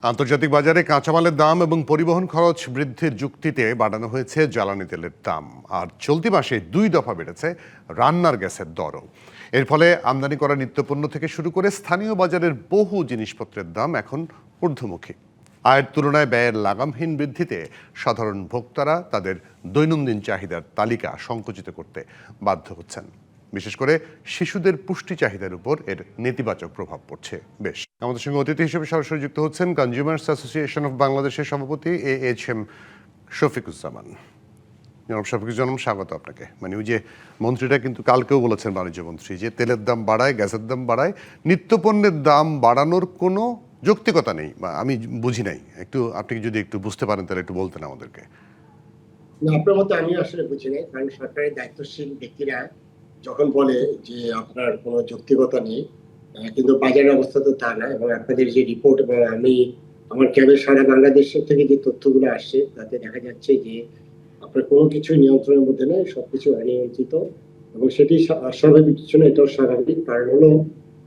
আন্তর্জাতিক বাজারে কাঁচামালের দাম এবং পরিবহন খরচ বৃদ্ধির যুক্তিতে বাড়ানো হয়েছে জ্বালানি তেলের দাম। আর চলতি মাসে 2 দফা বেড়েছে রান্নার গ্যাসের দরও। এর ফলে আমদানি করা নিত্যপণ্য থেকে শুরু করে স্থানীয় বাজারের বহু জিনিসপত্রের দাম এখন ঊর্ধ্বমুখী। আয়ের তুলনায় ব্যয়ের লাগামহীন বৃদ্ধিতে সাধারণ ভোক্তারা তাদের দৈনন্দিন চাহিদার তালিকা সংকুচিত করতে বাধ্য হচ্ছেন। বিশেষ করে শিশুদের পুষ্টি চাহিদার উপর এর নেতিবাচক প্রভাব পড়ছে বেশ। আমাদের সঙ্গে অতিথি হিসেবে সরাসরি যুক্ত হচ্ছেন কনজিউমার্স অ্যাসোসিয়েশন অফ বাংলাদেশের সভাপতি AHM শফিকুজ্জামান। শফিকুজ্জামান, স্বাগত আপনাকে। মানে ওই যে মন্ত্রীরা কিন্তু কালকেও বলেছেন, বাণিজ্য মন্ত্রী, যে তেলের দাম বাড়ায়, গ্যাসের দাম বাড়ায়, নিত্যপণ্যের দাম বাড়ানোর কোনো যৌক্তিকতা নেই বা আমি বুঝি নাই। একটু আপনি যদি একটু বুঝতে পারেন তাহলে একটু বলতেন আমাদেরকে। না, আপনার মতো আমি আসলে বুঝি নাই, কারণ সরকারের দায়িত্বশীল ব্যক্তিরা যখন বলে যে আপনার কোনো যৌক্তিকতা নেই, কিন্তু বাজারের অবস্থা তো তা না। এবং আপনাদের যে রিপোর্ট এবং আমি আমার ক্যাবের সারা বাংলাদেশ থেকে যে তথ্যগুলো আসছে তাতে দেখা যাচ্ছে যে আপনার কোনো কিছু নিয়ন্ত্রণের মধ্যে নেই, সবকিছু অনিয়ন্ত্রিত। এবং সেটি অস্বাভাবিক কিছু না, এটাও স্বাভাবিক। কারণ হলো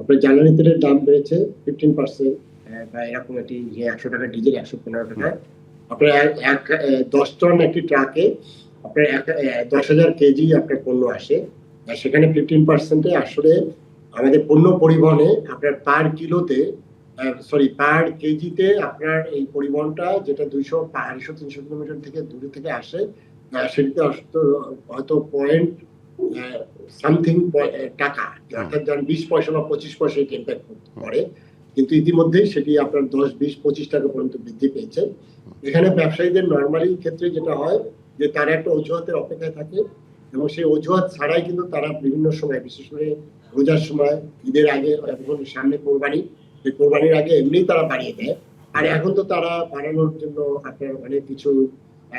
আপনার জ্বালানি তেলের দাম বেড়েছে 15%, বা এরকম একটি যে 100 টাকা ডিজেল 115 টাকা। আপনার 10 টন একটি ট্রাকে আপনার 10,000 কেজি আপনার পণ্য আসে। সেখানে 15% আসলে আমাদের পণ্য পরিবহনে আপনার পার কেজিতে আপনার এই পরিবহনটা যেটা 200-250-300 কিলোমিটার থেকে দূরে থেকে আসে, সেটিতে হয়তো পয়েন্ট সামথিং টাকা, অর্থাৎ 20 পয়সা বা 25 পয়সা ইম্প্যাক্ট করে। কিন্তু ইতিমধ্যেই সেটি আপনার 10, 20, 25 টাকা পর্যন্ত বৃদ্ধি পেয়েছে। এখানে ব্যবসায়ীদের নর্মালি ক্ষেত্রে যেটা হয় যে তারা একটা অজুহাতের অপেক্ষায় থাকে, এবং সেই অজুহাত ছাড়াই কিন্তু তারা বিভিন্ন সময়, বিশেষ করে রোজার সময়, ঈদের আগে এবং সামনে কোরবানি, এই কোরবানির আগে এমনি তারা বাড়িয়ে দেয়। আর এখন তো তারা বাড়ানোর জন্য আপনার অনেক কিছু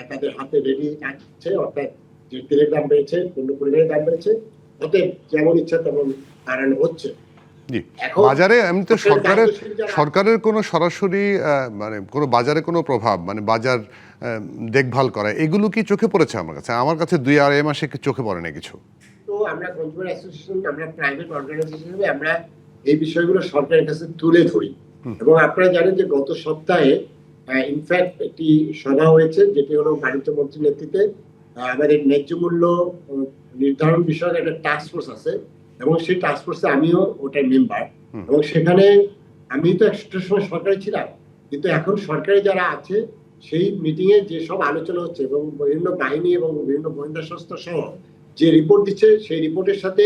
তাদের হাতে রেডি আছে, অর্থাৎ যে তেলের দাম বেড়েছে, পণ্য পরিবহনের দাম বেড়েছে, অতএব যেমন ইচ্ছা তেমন বাড়ানো হচ্ছে। বাজারে এমনিতে সরকারের কোনো সরাসরি মানে কোনো বাজারে কোনো প্রভাব, মানে বাজার দেখভাল করা, এগুলো কি চোখে পড়েছে? আমার কাছে 2-2.5 মাসে চোখে পড়ে না কিছু। তো আমরা কনজিউমার অ্যাসোসিয়েশন, আমরা প্রাইভেট অর্গানাইজেশন হিসেবে আমরা এই বিষয়গুলো সরকারের কাছে তুলে ধরি। এবং আপনারা জানেন যে গত সপ্তাহে ইনফ্যাক্ট একটি সভা হয়েছে, যেটি হলো বাণিজ্য মন্ত্রীর নেতৃত্বে। আমাদের ন্যায্য মূল্য নির্ধারণ বিষয়ক একটা টাস্ক ফোর্স আছে, এবং সেই টাস্ক ফোর্সে আমিও ওটার মেম্বার। এবং সেখানে আমি তো একটা সময় সরকারে ছিলাম, কিন্তু এখন সরকারে যারা আছে সেই মিটিং এ যে সব আলোচনা হচ্ছে এবং বিভিন্ন বাহিনী এবং বিভিন্ন গোয়েন্দা সংস্থা সহ যে রিপোর্ট দিচ্ছে, সেই রিপোর্টের সাথে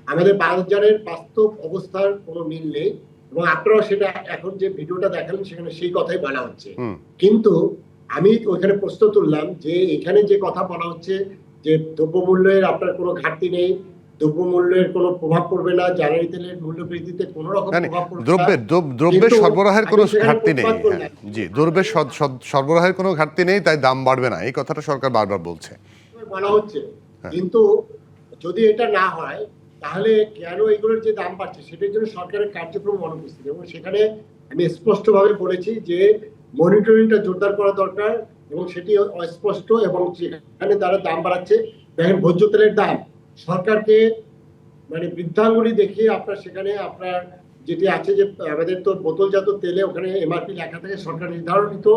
আমাদের বাজারের বাস্তব অবস্থার কোনো মিল নেই। এবং আপনারাও সেটা এখন যে ভিডিওটা দেখালেন সেখানে সেই কথাই বলা হচ্ছে। কিন্তু আমি ওইখানে প্রশ্ন তুললাম যে এখানে যে কথা বলা হচ্ছে যে দ্রব্যমূল্যের আপনার কোনো ঘাটতি নেই, দ্রব্যমূল্যের কোনো প্রভাব পড়বে না, জ্বালানি তেলের মূল্য বৃদ্ধিতে কোনো রকম প্রভাব পড়বে না, দ্রব্যের সরবরাহের কোনো ঘাটতি নেই। জি, দ্রব্যের সরবরাহের কোনো ঘাটতি নেই, তাই দাম বাড়বে না, এই কথাটা সরকার বারবার বলছে, বলা হচ্ছে। কিন্তু যদি এটা না হয় তাহলে কেন এগুলোর যে দাম বাড়ছে সেটার জন্য সরকারের কার্যক্রম অনুপস্থিত। এবং সেখানে আমি স্পষ্টভাবে বলেছি যে মনিটরিংটা জোরদার করা দরকার, এবং সেটি অস্পষ্ট। এবং সেখানে তারা দাম বাড়াচ্ছে, দেখেন ভোজ্য তেলের দাম সরকারকে মানে বৃদ্ধাঙ্গুলি দেখিয়ে আপনার সেখানে আপনার যেটি আছে যে আমাদের তো বোতলজাত তেলে ওখানে এমআরপি লেখা থাকে, সরকার নির্ধারিত,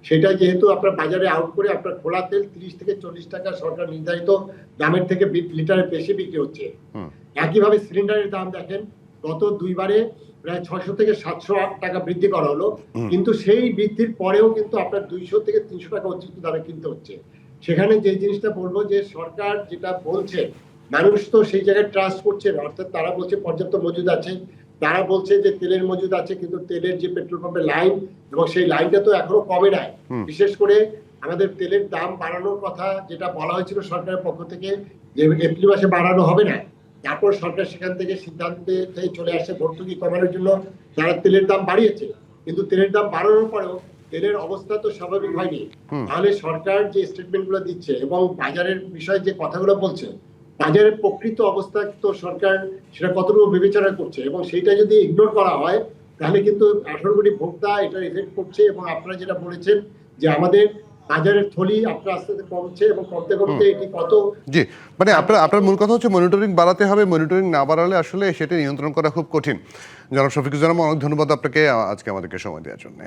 সেটা যেহেতু আপনার বাজারে আউট করে আপনার খোলা তেল 30 থেকে 40 টাকা সরকার নির্ধারিত দামের থেকে লিটারের বেশি বিক্রি হচ্ছে। একইভাবে সিলিন্ডারের দাম দেখেন, গত 2 বারে প্রায় 600 থেকে 700 টাকা বৃদ্ধি করা হলো, কিন্তু সেই বৃদ্ধির পরেও কিন্তু আপনার 200 থেকে 300 টাকা অতিরিক্ত দামে কিনতে হচ্ছে। সেখানে যে জিনিসটা বলবো যে সরকার যেটা বলছে মানুষ তো সেই জায়গায় ট্রাস্ট করছে না, অর্থাৎ তারা বলছে পর্যাপ্ত মজুদ আছে, তারা বলছে যে তেলের মজুদ আছে, কিন্তু তেলের যে পেট্রোল পাম্পের লাইন এবং সেই লাইনটা তো এখনো কমে নাই। বিশেষ করে আমাদের তেলের দাম বাড়ানোর কথা যেটা বলা হয়েছিল সরকারের পক্ষ থেকে যে এপ্রিল মাসে বাড়ানো হবে না, তারপর সরকার সেখান থেকে সিদ্ধান্তে চলে আসছে ভর্তুকি কমানোর জন্য তারা তেলের দাম বাড়িয়েছে। কিন্তু তেলের দাম বাড়ানোর পরেও তেলের অবস্থা তো স্বাভাবিক হয়নি। তাহলে সরকার যে স্টেটমেন্ট গুলো দিচ্ছে এবং বাজারের বিষয়ে যে কথাগুলো বলছে, বাজারের প্রকৃত অবস্থা তো সরকার সেটা কতটুকু বিবেচনা করছে, এবং সেইটা যদি ইগনোর করা হয় তাহলে কিন্তু 18 কোটি ভোক্তা এটার এফেক্ট করছে। এবং আপনারা যেটা বলেছেন যে আমাদের বাজারের থলি আপনার আস্তে আস্তে কমছে, এবং কমতে কমতে এটি কত, জি, মানে আপনার মূল কথা হচ্ছে মনিটরিং বাড়াতে হবে। মনিটরিং না বাড়ালে আসলে সেটা নিয়ন্ত্রণ করা খুব কঠিন। জনাব শফিকুজ্জামান, অনেক ধন্যবাদ আপনাকে আজকে আমাদেরকে সময় দেওয়ার জন্য।